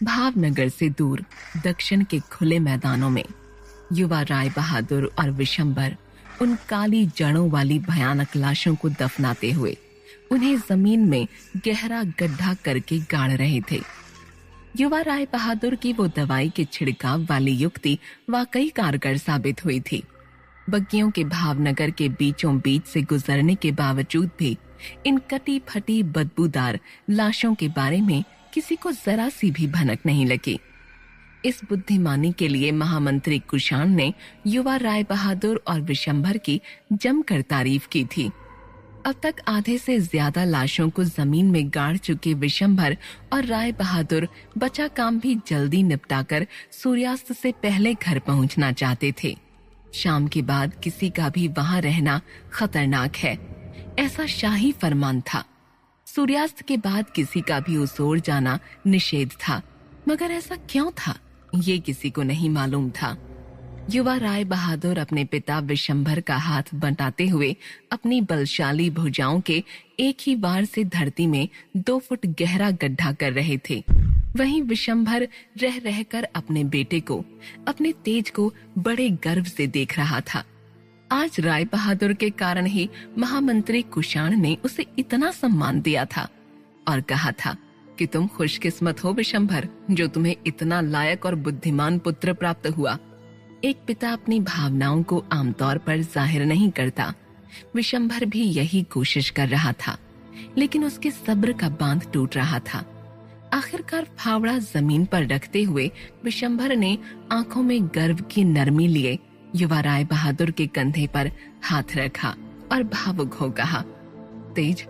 भावनगर से दूर दक्षिण के खुले मैदानों में युवा राय बहादुर और विशंभर उन काली जड़ों वाली भयानक लाशों को दफनाते हुए उन्हें जमीन में गहरा गड्ढा करके गाड़ रहे थे। युवा राय बहादुर की वो दवाई के छिड़काव वाली युक्ति वाकई कारगर साबित हुई थी। बग्गियों के भावनगर के बीचों बीच से गुजरने के बावजूद भी इन कटी फटी बदबूदार लाशों के बारे में किसी को जरा सी भी भनक नहीं लगी। इस बुद्धिमानी के लिए महामंत्री कुषाण ने युवा राय बहादुर और विशंभर की जमकर तारीफ की थी। अब तक आधे से ज्यादा लाशों को जमीन में गाड़ चुके विशंभर और राय बहादुर बचा काम भी जल्दी निपटाकर सूर्यास्त से पहले घर पहुंचना चाहते थे। शाम के बाद किसी का भी वहां रहना खतरनाक है, ऐसा शाही फरमान था। सूर्यास्त के बाद किसी का भी उस ओर जाना निषेध था, मगर ऐसा क्यों था ये किसी को नहीं मालूम था। युवा राय बहादुर अपने पिता विशंभर का हाथ बंटाते हुए अपनी बलशाली भुजाओं के एक ही वार से धरती में 2 फुट गहरा गड्ढा कर रहे थे। वहीं विशंभर रह रहकर अपने बेटे को, अपने तेज को बड़े गर्व से देख रहा था। आज राय बहादुर के कारण ही महामंत्री कुषाण ने उसे इतना सम्मान दिया था और कहा था कि तुम खुशकिस्मत हो विशंभर, जो तुम्हें इतना लायक और बुद्धिमान पुत्र प्राप्त हुआ। एक पिता अपनी भावनाओं को आमतौर पर जाहिर नहीं करता। विशंभर भी यही कोशिश कर रहा था, लेकिन उसके सब्र का बांध टूट रहा था। आखिरकार फावड़ा जमीन पर रखते हुए विशंभर ने आंखों में गर्व की नरमी लिए युवा राय बहादुर के कंधे पर हाथ रखा और भावुक हो कहा, तेज।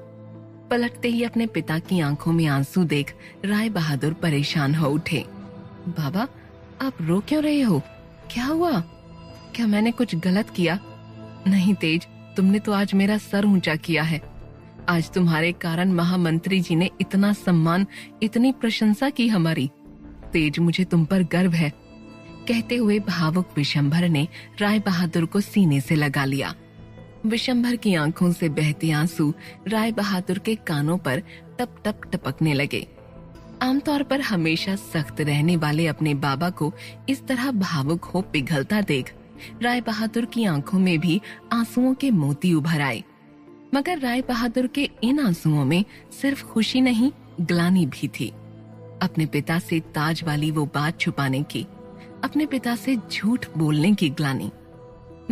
पलटते ही अपने पिता की आंखों में आंसू देख राय बहादुर परेशान हो उठे। बाबा, आप रो क्यों रहे हो? क्या हुआ? क्या मैंने कुछ गलत किया? नहीं तेज, तुमने तो आज मेरा सर ऊंचा किया है। आज तुम्हारे कारण महामंत्री जी ने इतना सम्मान, इतनी प्रशंसा की हमारी। तेज, मुझे तुम पर गर्व है। कहते हुए भावुक विशंभर ने राय बहादुर को सीने से लगा लिया। विशंभर की आंखों से बहते आंसू राय बहादुर के कानों पर टप टप टपकने लगे। आमतौर पर हमेशा सख्त रहने वाले अपने बाबा को इस तरह भावुक हो पिघलता देख राय बहादुर की आंखों में भी आंसुओं के मोती उभर आए। मगर राय बहादुर के इन आंसुओं में सिर्फ खुशी नहीं, ग्लानि भी थी। अपने पिता से ताज वाली वो बात छुपाने की, अपने पिता से झूठ बोलने की ग्लानि।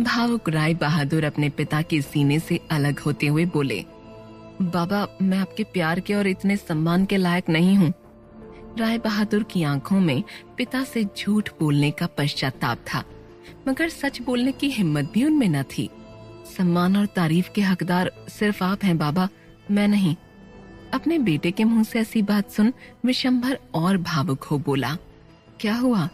भावुक राय बहादुर अपने पिता के सीने से अलग होते हुए बोले, बाबा, मैं आपके प्यार के और इतने सम्मान के लायक नहीं हूँ। राय बहादुर की आंखों में पिता से झूठ बोलने का पश्चाताप था, मगर सच बोलने की हिम्मत भी उनमें न थी। सम्मान और तारीफ के हकदार सिर्फ आप हैं बाबा, मैं नहीं। अपने बेटे के मुंह से ऐसी बात सुन विशंभर और भावुक हो बोला, क्या हुआ?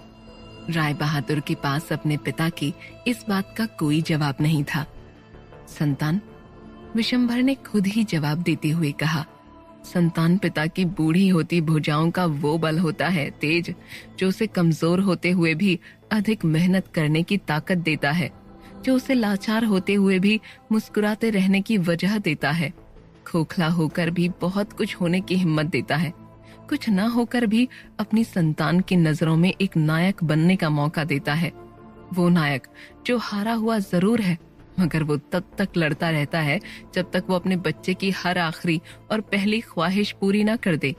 राय बहादुर के पास अपने पिता की इस बात का कोई जवाब नहीं था। संतान, विशंभर ने खुद ही जवाब देते हुए कहा, संतान पिता की बूढ़ी होती भुजाओं का वो बल होता है तेज, जो उसे कमजोर होते हुए भी अधिक मेहनत करने की ताकत देता है, जो उसे लाचार होते हुए भी मुस्कुराते रहने की वजह देता है, खोखला होकर भी बहुत कुछ होने की हिम्मत देता है, कुछ ना होकर भी अपनी संतान की नजरों में एक नायक बनने का मौका देता है। वो नायक जो हारा हुआ जरूर है, मगर वो तब तक लड़ता रहता है जब तक वो अपने बच्चे की हर आखिरी और पहली ख्वाहिश पूरी ना कर दे।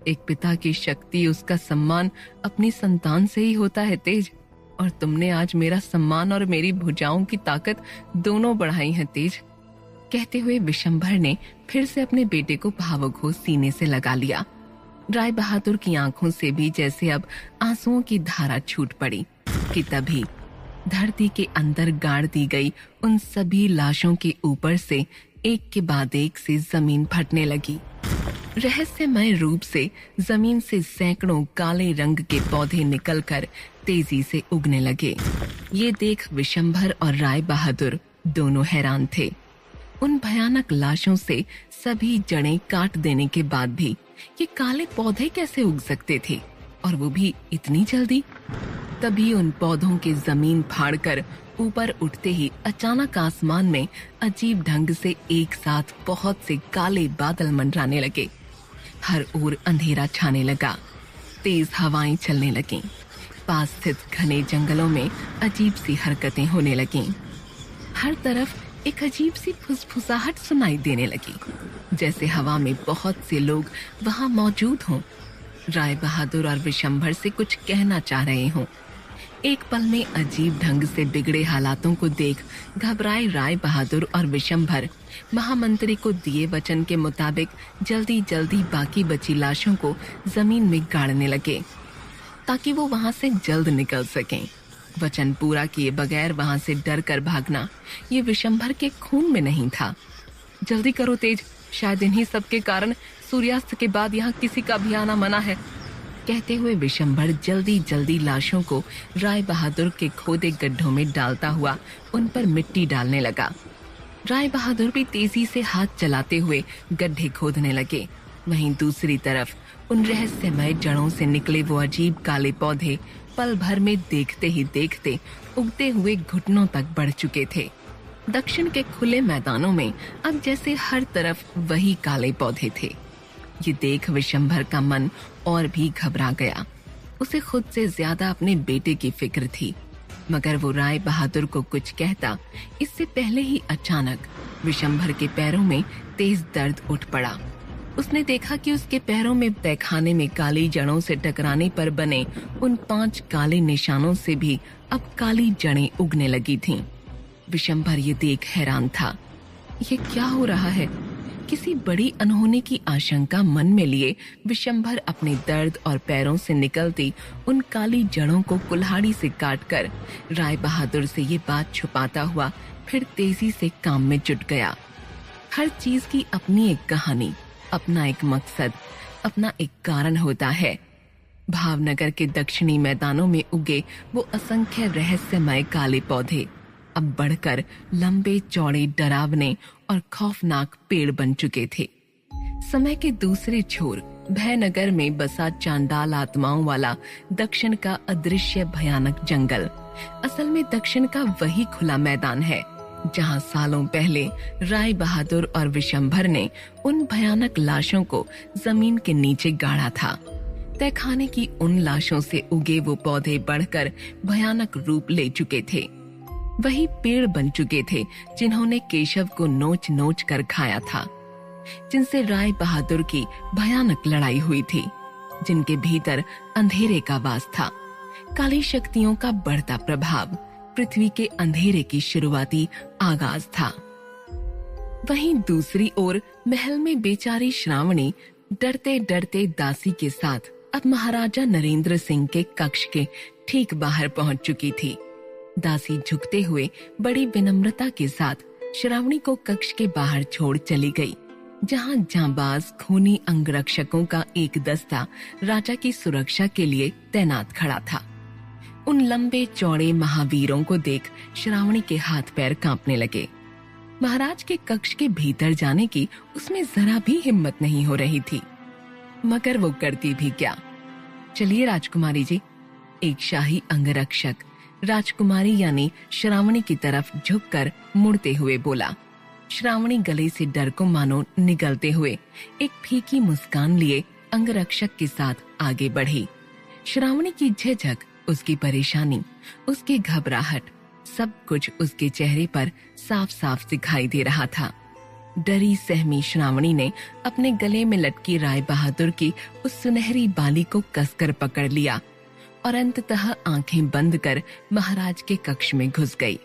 एक पिता की शक्ति, उसका सम्मान अपनी संतान से ही होता है तेज, और तुमने आज मेरा सम्मान और मेरी भुजाओं की ताकत दोनों बढ़ाई है तेज। कहते हुए विशंभर ने फिर से अपने बेटे को भावुक हो सीने से लगा लिया। राय बहादुर की आंखों से भी जैसे अब आंसुओं की धारा छूट पड़ी कि तभी धरती के अंदर गाड़ दी गई उन सभी लाशों के ऊपर से एक के बाद एक से जमीन फटने लगी। रहस्यमय रूप से जमीन से सैकड़ों काले रंग के पौधे निकलकर तेजी से उगने लगे। ये देख विशंभर और राय बहादुर दोनों हैरान थे। उन भयानक लाशों से सभी जड़ें काट देने के बाद भी ये काले पौधे कैसे उग सकते थे, और वो भी इतनी जल्दी? तभी उन पौधों के जमीन फाड़कर ऊपर उठते ही अचानक आसमान में अजीब ढंग से एक साथ बहुत से काले बादल मंडराने लगे। हर ओर अंधेरा छाने लगा। तेज हवाएं चलने लगीं। पास स्थित घने जंगलों में अजीब सी हरकतें होने लगीं। हर तरफ एक अजीब सी फुसफुसाहट सुनाई देने लगी, जैसे हवा में बहुत से लोग वहां मौजूद हों, राय बहादुर और विशंभर से कुछ कहना चाह रहे हों। एक पल में अजीब ढंग से बिगड़े हालातों को देख घबराए राय बहादुर और विशंभर महामंत्री को दिए वचन के मुताबिक जल्दी जल्दी बाकी बची लाशों को जमीन में गाड़ने लगे, ताकि वो वहां से जल्द निकल सकें। वचन पूरा किए बगैर वहां से डर कर भागना ये विशंभर के खून में नहीं था। जल्दी करो तेज, शायद इन्हीं सब के कारण सूर्यास्त के बाद यहाँ किसी का भी आना मना है। कहते हुए विशंभर जल्दी जल्दी लाशों को राय बहादुर के खोदे गड्ढों में डालता हुआ उन पर मिट्टी डालने लगा। राय बहादुर भी तेजी से हाथ चलाते हुए गड्ढे खोदने लगे। वहीं दूसरी तरफ उन रहस्यमय जड़ों से निकले वो अजीब काले पौधे पल भर में देखते ही देखते उगते हुए घुटनों तक बढ़ चुके थे। दक्षिण के खुले मैदानों में अब जैसे हर तरफ वही काले पौधे थे। ये देख विशंभर का मन और भी घबरा गया। उसे खुद से ज्यादा अपने बेटे की फिक्र थी, मगर वो राय बहादुर को कुछ कहता इससे पहले ही अचानक विशंभर के पैरों में तेज दर्द उठ पड़ा। उसने देखा कि उसके पैरों में तहखाने में काली जड़ों से टकराने पर बने उन 5 काले निशानों से भी अब काली जड़ें उगने लगी थीं। विशंभर ये देख हैरान था। ये क्या हो रहा है? किसी बड़ी अनहोनी की आशंका मन में लिए विशंभर अपने दर्द और पैरों से निकलती उन काली जड़ों को कुल्हाड़ी से काटकर राय बहादुर से ये बात छुपाता हुआ फिर तेजी से काम में जुट गया। हर चीज की अपनी एक कहानी, अपना एक मकसद, अपना एक कारण होता है। भावनगर के दक्षिणी मैदानों में उगे वो असंख्य रहस्यमय काले पौधे अब बढ़कर लंबे चौड़े डरावने और खौफनाक पेड़ बन चुके थे। समय के दूसरे छोर भयनगर में बसा चांडाल आत्माओं वाला दक्षिण का अदृश्य भयानक जंगल असल में दक्षिण का वही खुला मैदान है जहां सालों पहले राय बहादुर और विशंभर ने उन भयानक लाशों को जमीन के नीचे गाड़ा था। तहखाने की उन लाशों से उगे वो पौधे बढ़कर भयानक रूप ले चुके थे। वही पेड़ बन चुके थे जिन्होंने केशव को नोच नोच कर खाया था, जिनसे राय बहादुर की भयानक लड़ाई हुई थी, जिनके भीतर अंधेरे का वास था, काली शक्तियों का बढ़ता प्रभाव, पृथ्वी के अंधेरे की शुरुआती आगाज था। वहीं दूसरी ओर महल में बेचारी श्रावणी डरते डरते दासी के साथ अब महाराजा नरेंद्र सिंह के कक्ष के ठीक बाहर पहुंच चुकी थी। दासी झुकते हुए बड़ी विनम्रता के साथ श्रावणी को कक्ष के बाहर छोड़ चली गई, जहां जांबाज खूनी अंगरक्षकों का एक दस्ता राजा की सुरक्षा के लिए तैनात खड़ा था। उन लंबे चौड़े महावीरों को देख श्रावणी के हाथ पैर कांपने लगे। महाराज के कक्ष के भीतर जाने की उसमें जरा भी हिम्मत नहीं हो रही थी, मगर वो करती भी क्या। चलिए राजकुमारी जी, एक शाही अंगरक्षक राजकुमारी यानी श्रावणी की तरफ झुककर मुड़ते हुए बोला। श्रावणी गले से डर को मानो निगलते हुए एक फीकी मुस्कान लिए अंगरक्षक के साथ आगे बढ़ी। श्रावणी की झिझक, उसकी परेशानी, उसकी घबराहट, सब कुछ उसके चेहरे पर साफ साफ दिखाई दे रहा था। डरी सहमी श्रावणी ने अपने गले में लटकी राय बहादुर की उस सुनहरी बाली को कसकर पकड़ लिया और अंततः आंखें बंद कर महाराज के कक्ष में घुस गई।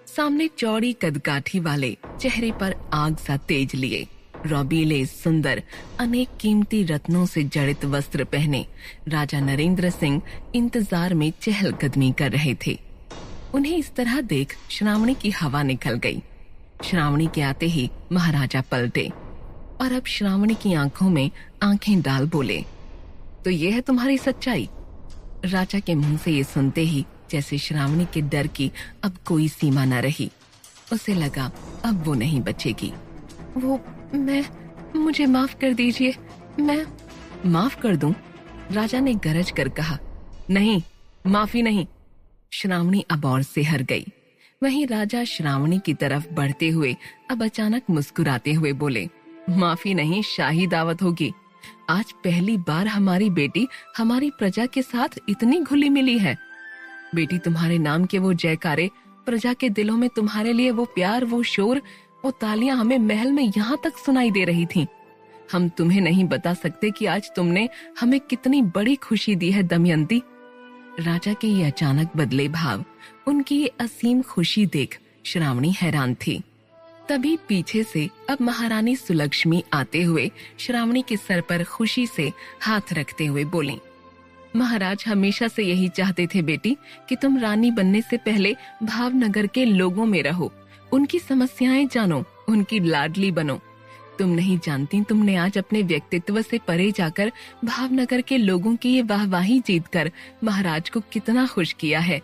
सामने चौड़ी कदकाठी वाले, चेहरे पर आग सा तेज लिए, रौबीले सुंदर अनेक कीमती रत्नों से जड़ित वस्त्र पहने राजा नरेंद्र सिंह इंतजार में चहलकदमी कर रहे थे। उन्हें इस तरह देख श्रावणी की हवा निकल गई। श्रावणी के आते ही महाराजा पलटे और अब श्रावणी की आंखों में आंखें डाल बोले, तो ये है तुम्हारी सच्चाई? राजा के मुंह से ये सुनते ही जैसे श्रावणी के डर की अब कोई सीमा न रही। उसे लगा अब वो नहीं बचेगी। मुझे माफ कर दीजिए। मैं माफ कर दूं? राजा ने गरज कर कहा। नहीं, माफी नहीं। श्रावणी अब और से हर गई। वहीं राजा श्रावणी की तरफ बढ़ते हुए अब अचानक मुस्कुराते हुए बोले, माफी नहीं, शाही दावत होगी। आज पहली बार हमारी बेटी हमारी प्रजा के साथ इतनी घुली मिली है। बेटी, तुम्हारे नाम के वो जयकारे, प्रजा के दिलों में तुम्हारे लिए वो प्यार, वो शोर, वो तालियां हमें महल में यहाँ तक सुनाई दे रही थीं। हम तुम्हें नहीं बता सकते कि आज तुमने हमें कितनी बड़ी खुशी दी है दमयंती। राजा के ये अचानक बदले भाव, उनकी ये असीम खुशी देख श्रावणी हैरान थी। तभी पीछे से अब महारानी सुलक्ष्मी आते हुए श्रावणी के सर पर खुशी से हाथ रखते हुए बोली, महाराज हमेशा से यही चाहते थे बेटी कि तुम रानी बनने से पहले भावनगर के लोगों में रहो, उनकी समस्याएं जानो, उनकी लाडली बनो। तुम नहीं जानती, तुमने आज अपने व्यक्तित्व से परे जाकर भावनगर के लोगों की ये वाहवाही जीतकर महाराज को कितना खुश किया है।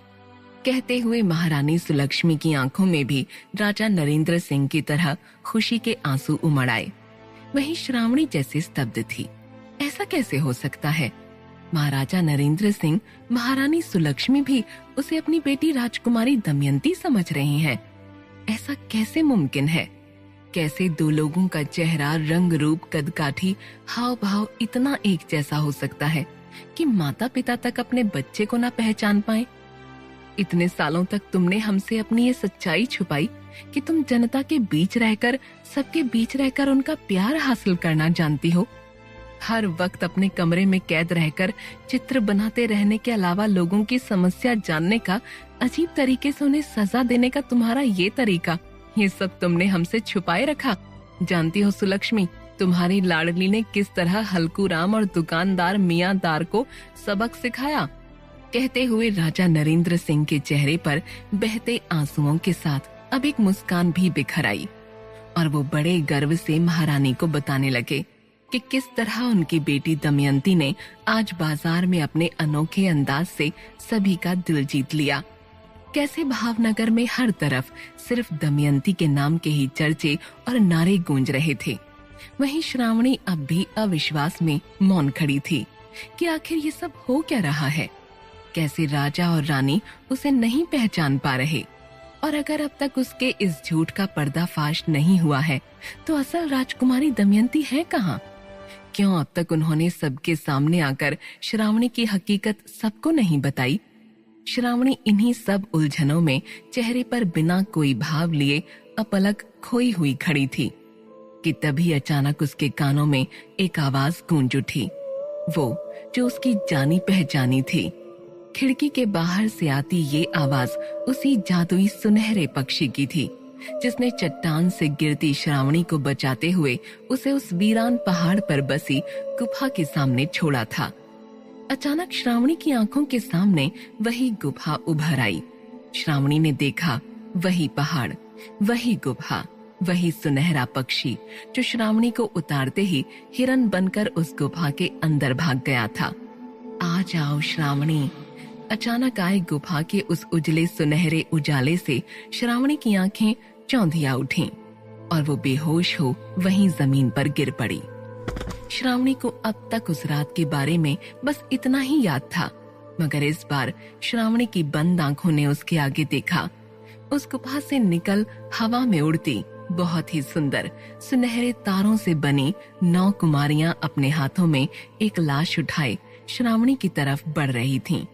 कहते हुए महारानी सुलक्ष्मी की आंखों में भी राजा नरेंद्र सिंह की तरह खुशी के आंसू उमड़ आए। वहीं श्रावणी जैसे स्तब्ध थी। ऐसा कैसे हो सकता है? महाराजा नरेंद्र सिंह, महारानी सुलक्ष्मी भी उसे अपनी बेटी राजकुमारी दमयंती समझ रही हैं। ऐसा कैसे मुमकिन है? कैसे दो लोगों का चेहरा, रंग रूप, कदकाठी, हाव भाव इतना एक जैसा हो सकता है कि माता पिता तक अपने बच्चे को ना पहचान पाए? इतने सालों तक तुमने हमसे अपनी ये सच्चाई छुपाई कि तुम जनता के बीच रहकर, सबके बीच रहकर उनका प्यार हासिल करना जानती हो। हर वक्त अपने कमरे में कैद रहकर चित्र बनाते रहने के अलावा लोगों की समस्या जानने का, अजीब तरीके से उन्हें सजा देने का तुम्हारा ये तरीका, ये सब तुमने हमसे छुपाए रखा। जानती हो सुलक्ष्मी, तुम्हारी लाडली ने किस तरह हल्कूराम और दुकानदार मियांदार को सबक सिखाया। कहते हुए राजा नरेंद्र सिंह के चेहरे पर बहते आंसुओं के साथ अब एक मुस्कान भी बिखर आई और वो बड़े गर्व से महारानी को बताने लगे कि किस तरह उनकी बेटी दमयंती ने आज बाजार में अपने अनोखे अंदाज से सभी का दिल जीत लिया। कैसे भावनगर में हर तरफ सिर्फ दमयंती के नाम के ही चर्चे और नारे गूंज रहे थे। वहीं श्रावणी अब भी अविश्वास में मौन खड़ी थी कि आखिर ये सब हो क्या रहा है। कैसे राजा और रानी उसे नहीं पहचान पा रहे, और अगर अब तक उसके इस झूठ का पर्दाफाश नहीं हुआ है तो असल राजकुमारी दमयंती है कहाँ? क्यों अब तक उन्होंने सबके सामने आकर श्रावणी की हकीकत सबको नहीं बताई? श्रावणी इन्हीं सब उलझनों में चेहरे पर बिना कोई भाव लिए अपलक खोई हुई खड़ी थी कि तभी अचानक उसके कानों में एक आवाज गूंज उठी, वो जो उसकी जानी पहचानी थी। खिड़की के बाहर से आती ये आवाज उसी जादुई सुनहरे पक्षी की थी जिसने चट्टान से गिरती श्रावणी को बचाते हुए उसे उस वीरान पहाड़ पर बसी गुफा के सामने छोड़ा था। अचानक श्रावणी की आंखों के सामने वही गुफा उभर आई। श्रावणी ने देखा वही पहाड़, वही गुफा, वही सुनहरा पक्षी जो श्रावणी को उतारते ही हिरन बनकर उस गुफा के अंदर भाग गया था। आ जाओ श्रावणी। अचानक आए गुफा के उस उजले सुनहरे उजाले से श्रावणी की आंखें चौंधिया उठीं और वो बेहोश हो वहीं जमीन पर गिर पड़ी। श्रावणी को अब तक उस रात के बारे में बस इतना ही याद था, मगर इस बार श्रावणी की बंद आंखों ने उसके आगे देखा। उस गुफा से निकल हवा में उड़ती बहुत ही सुंदर सुनहरे तारों से बनी 9 कुमारियां अपने हाथों में एक लाश उठाए श्रावणी की तरफ बढ़ रही थीं।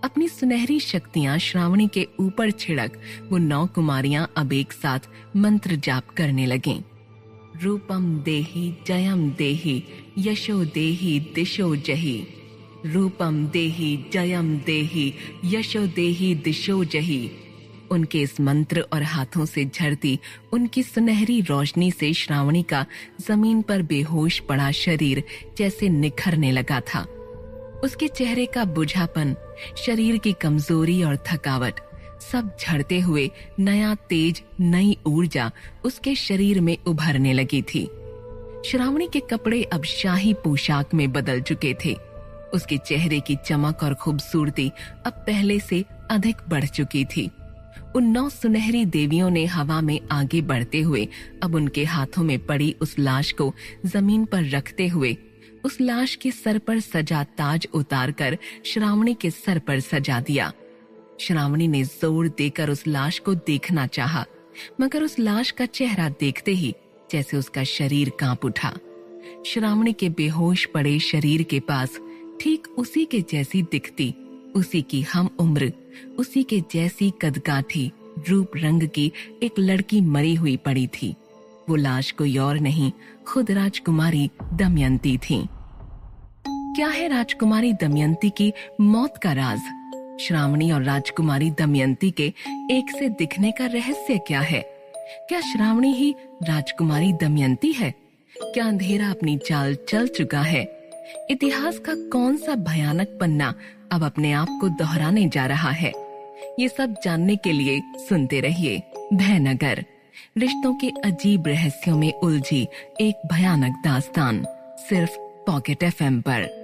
अपनी सुनहरी शक्तियां श्रावणी के ऊपर छिड़क वो 9 कुमारियां अब एक साथ मंत्र जाप करने लगीं। रूपम देहि जयम देहि यशो देहि दिशो जहि। रूपम देहि जयम देहि यशो देहि दिशो जहि। उनके इस मंत्र और हाथों से झड़ती उनकी सुनहरी रोशनी से श्रावणी का जमीन पर बेहोश पड़ा शरीर जैसे निखरने लगा था। उसके चेहरे का बुझापन, शरीर की कमजोरी और थकावट सब झड़ते हुए नया तेज, नई ऊर्जा उसके शरीर में उभरने लगी थी। श्रावणी के कपड़े अब शाही पोशाक में बदल चुके थे। उसके चेहरे की चमक और खूबसूरती अब पहले से अधिक बढ़ चुकी थी। उन 9 सुनहरी देवियों ने हवा में आगे बढ़ते हुए अब उनके हाथों में पड़ी उस लाश को जमीन पर रखते हुए उस लाश के सर पर सजा ताज उतारकर श्रावणी के सर पर सजा दिया। श्रावणी ने जोर देकर उस लाश को देखना चाहा, मगर उस लाश का चेहरा देखते ही जैसे उसका शरीर कांप उठा। श्रावणी के बेहोश पड़े शरीर के पास ठीक उसी के जैसी दिखती, उसी की हम उम्र, उसी के जैसी कदकाठी रूप रंग की एक लड़की मरी हुई पड़ी थी। वो लाश कोई और नहीं, खुद राजकुमारी दमयंती थी। क्या है राजकुमारी दमयंती की मौत का राज? श्रावणी और राजकुमारी दमयंती के एक से दिखने का रहस्य क्या है? क्या श्रावणी ही राजकुमारी दमयंती है? क्या अंधेरा अपनी चाल चल चुका है? इतिहास का कौन सा भयानक पन्ना अब अपने आप को दोहराने जा रहा है? ये सब जानने के लिए सुनते रहिए भयनगर, रिश्तों के अजीब रहस्यों में उलझी एक भयानक दास्तान, सिर्फ पॉकेट FM पर।